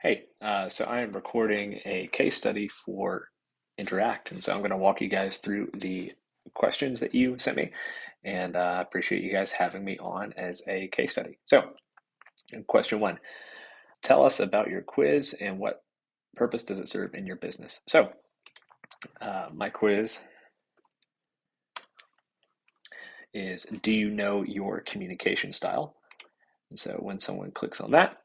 Hey, so I am recording a case study for Interact, and so I'm going to walk you guys through the questions that you sent me, and I appreciate you guys having me on as a case study. So, question one, tell us about your quiz and what purpose does it serve in your business? So, my quiz is, do you know your communication style? And so when someone clicks on that,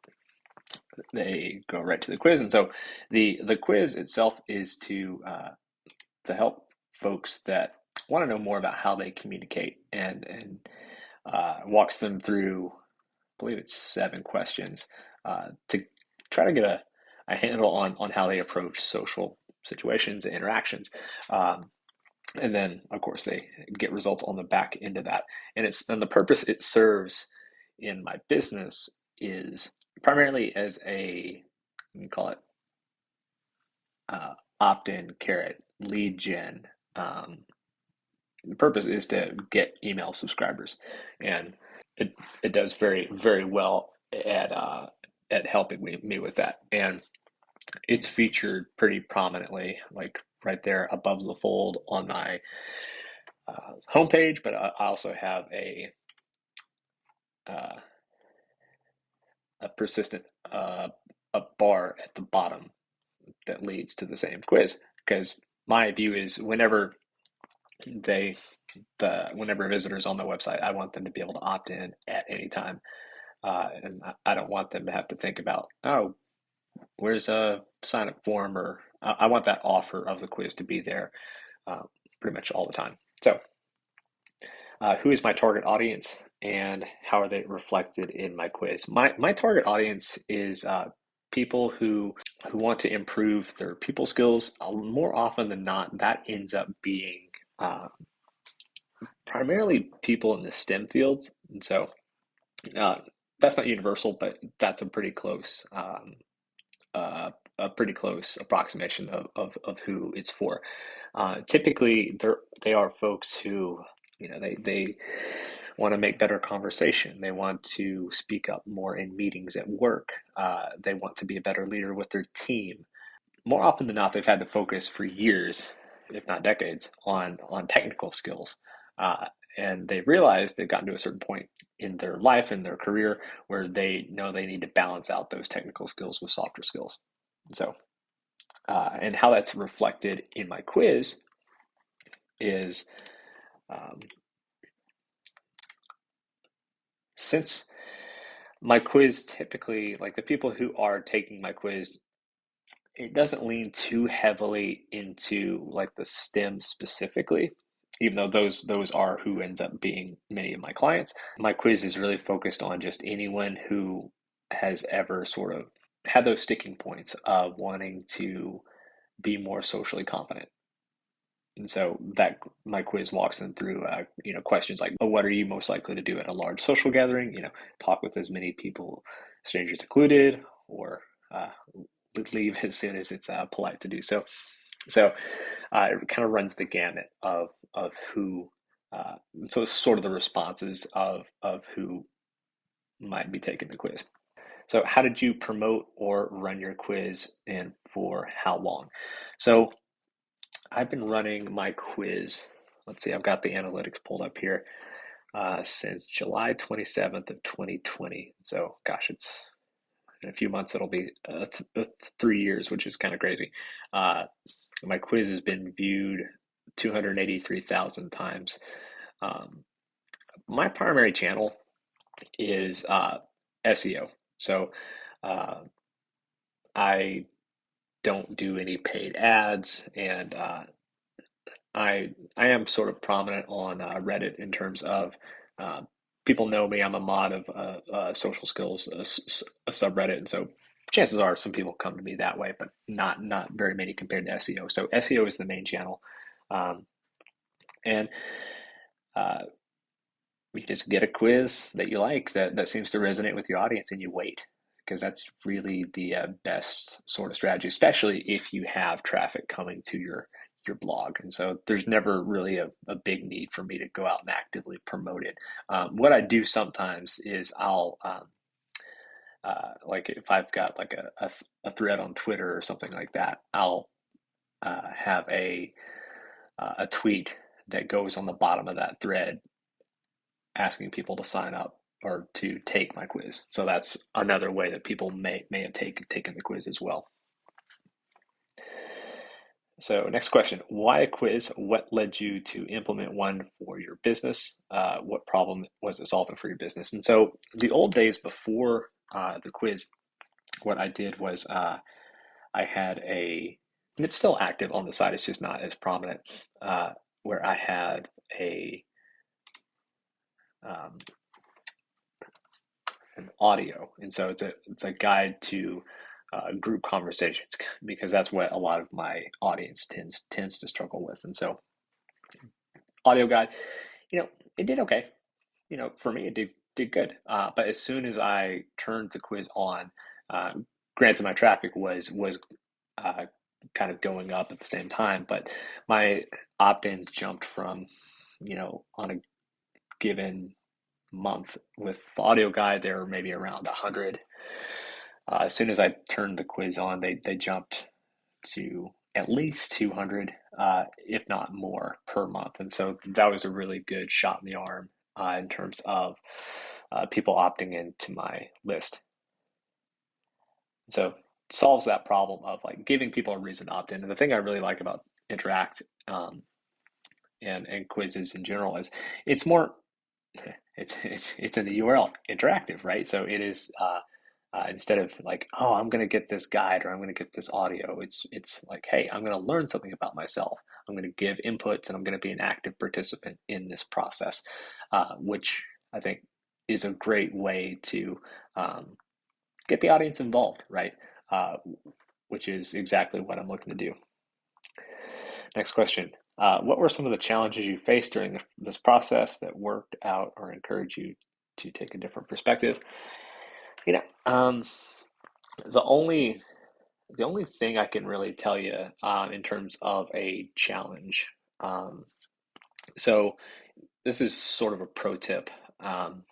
they go right to the quiz. And so the quiz itself is to help folks that want to know more about how they communicate and walks them through, I believe it's 7 questions to try to get a handle on how they approach social situations and interactions. And then, of course, they get results on the back end of that. And the purpose it serves in my business is primarily as a, you can call it opt-in carrot lead gen. The purpose is to get email subscribers, and it does very well at helping me with that. And it's featured pretty prominently, like right there above the fold on my homepage. But I also have uh, a persistent a bar at the bottom that leads to the same quiz. Because my view is they whenever visitors on my website, I want them to be able to opt in at any time, and I don't want them to have to think about, oh, where's a sign up form, or I want that offer of the quiz to be there pretty much all the time. So, who is my target audience, and how are they reflected in my quiz? My target audience is people who want to improve their people skills. More often than not, that ends up being primarily people in the STEM fields, and so uh, that's not universal, but that's a pretty close approximation of who it's for. Typically, they are folks who, they want to make better conversation. They want to speak up more in meetings at work. They want to be a better leader with their team. More often than not, they've had to focus for years, if not decades, on technical skills. And they realized they've gotten to a certain point in their life and their career where they know they need to balance out those technical skills with softer skills. So, and how that's reflected in my quiz is um, since my quiz typically, like the people who are taking my quiz, it doesn't lean too heavily into like the STEM specifically, even though those are who ends up being many of my clients. My quiz is really focused on just anyone who has ever sort of had those sticking points of wanting to be more socially confident. And so that my quiz walks them through, questions like, oh, what are you most likely to do at a large social gathering? Talk with as many people, strangers included, or uh, leave as soon as it's polite to do so. So it kind of runs the gamut of who. So it's sort of the responses of who might be taking the quiz. So how did you promote or run your quiz, and for how long? So I've been running my quiz. Let's see, I've got the analytics pulled up here since July 27th of 2020. So, gosh, it's in a few months, it'll be 3 years, which is kind of crazy. Uh, my quiz has been viewed 283,000 times. Um, my primary channel is SEO. So uh, I don't do any paid ads, and I am sort of prominent on Reddit in terms of uh, people know me. I'm a mod of social skills, a subreddit, and so chances are some people come to me that way, but not very many compared to SEO. So SEO is the main channel, um, and uh, you just get a quiz that you like that seems to resonate with your audience, and you wait, because that's really the best sort of strategy, especially if you have traffic coming to your blog. And so there's never really a big need for me to go out and actively promote it. What I do sometimes is like if I've got like a thread on Twitter or something like that, I'll have a tweet that goes on the bottom of that thread asking people to sign up or to take my quiz. So that's another way that people may have taken the quiz as well. So next question, why a quiz? What led you to implement one for your business? What problem was it solving for your business? And so the old days before the quiz, what I did was I had and it's still active on the side, it's just not as prominent, where I had um, an audio. And so it's a guide to group conversations because that's what a lot of my audience tends to struggle with. And so audio guide, it did okay. For me, it did good. But as soon as I turned the quiz on, uh, granted my traffic was uh, kind of going up at the same time, but my opt-ins jumped from, on a given month with the audio guide, they were maybe around 100. As soon as I turned the quiz on, they jumped to at least 200, if not more, per month. And so that was a really good shot in the arm in terms of people opting into my list. So solves that problem of like giving people a reason to opt in. And the thing I really like about Interact and quizzes in general is it's more it's in the URL interactive, right? So it is instead of like, oh, I'm going to get this guide or I'm going to get this audio. It's like, hey, I'm going to learn something about myself. I'm going to give inputs and I'm going to be an active participant in this process, which I think is a great way to get the audience involved, right? Which is exactly what I'm looking to do. Next question. What were some of the challenges you faced during this process that worked out or encouraged you to take a different perspective? You know, um, the only the only thing I can really tell you in terms of a challenge. Um, so this is sort of a pro tip. Um,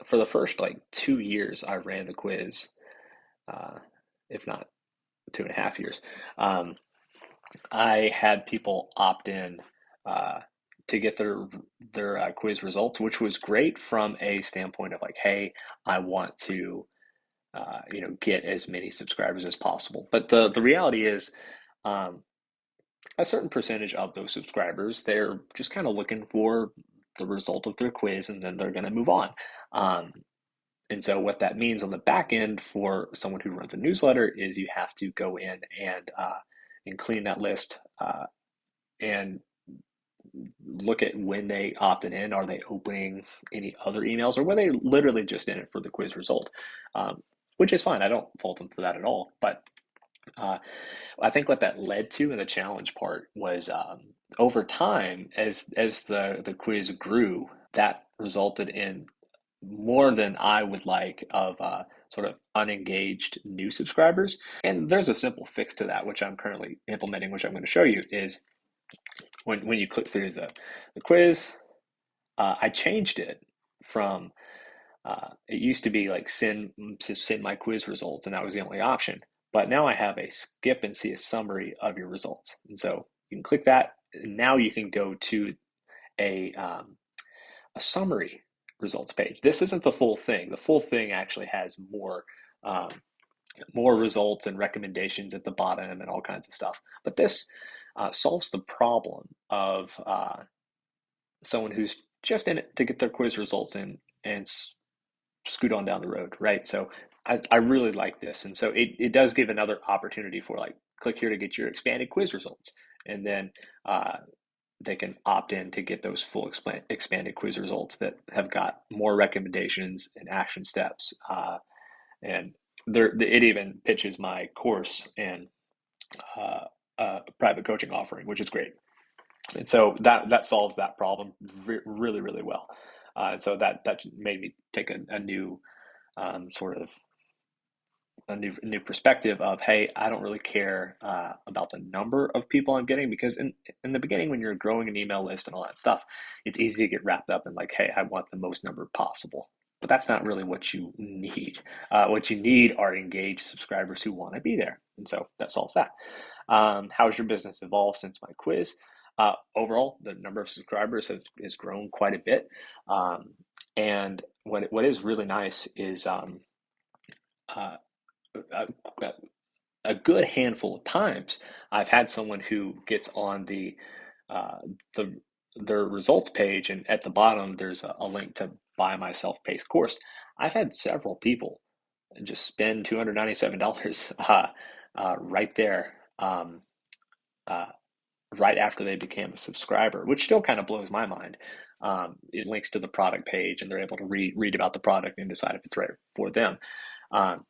for the first like 2 years, I ran the quiz, uh, if not 2.5 years. Um, I had people opt in uh, to get their quiz results, which was great from a standpoint of like, hey, I want to get as many subscribers as possible. But the reality is, um, a certain percentage of those subscribers, they're just kind of looking for the result of their quiz, and then they're going to move on. Um, and so what that means on the back end for someone who runs a newsletter is you have to go in and clean that list and look at when they opted in. Are they opening any other emails, or were they literally just in it for the quiz result? Which is fine. I don't fault them for that at all. But uh, I think what that led to in the challenge part was over time, as the quiz grew, that resulted in more than I would like of sort of unengaged new subscribers. And there's a simple fix to that, which I'm currently implementing, which I'm going to show you, is when you click through the quiz, I changed it from it used to be like send my quiz results, and that was the only option. But now I have a skip and see a summary of your results, and so you can click that. And now you can go to a a summary results page. This isn't the full thing. The full thing actually has um, more results and recommendations at the bottom and all kinds of stuff. But this solves the problem of someone who's just in it to get their quiz results in and scoot on down the road, right? So I really like this. And so it does give another opportunity for like, click here to get your expanded quiz results. And then they can opt in to get those full expanded quiz results that have got more recommendations and action steps. And it even pitches my course and private coaching offering, which is great. And so that solves that problem really, really well. And so that made me take a new sort of a new perspective of, hey, I don't really care about the number of people I'm getting, because in the beginning, when you're growing an email list and all that stuff, it's easy to get wrapped up in like, hey, I want the most number possible. but that's not really what you need. What you need are engaged subscribers who want to be there. And so that solves that. How's your business evolved since my quiz? Overall, the number of subscribers has grown quite a bit. And what is really nice is uh, a, a good handful of times I've had someone who gets on uh, the their results page, and at the bottom there's a link to buy my self-paced course. I've had several people just spend $297 right there, uh, right after they became a subscriber, which still kind of blows my mind. It links to the product page, and they're able to read about the product and decide if it's right for them. Um,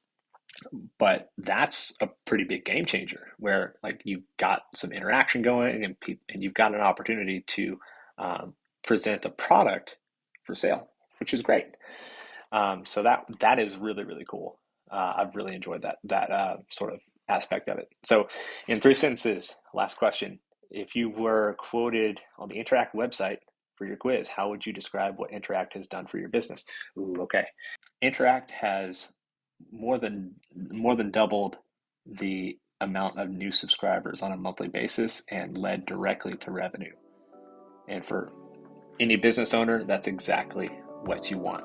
but that's a pretty big game changer where like you've got some interaction going, and you've got an opportunity to present the product for sale, which is great. So that is really, really cool. I've really enjoyed that sort of aspect of it. So in 3 sentences, last question: if you were quoted on the Interact website for your quiz, how would you describe what Interact has done for your business? Ooh, okay. Interact has more than doubled the amount of new subscribers on a monthly basis and led directly to revenue. And for any business owner, that's exactly what you want.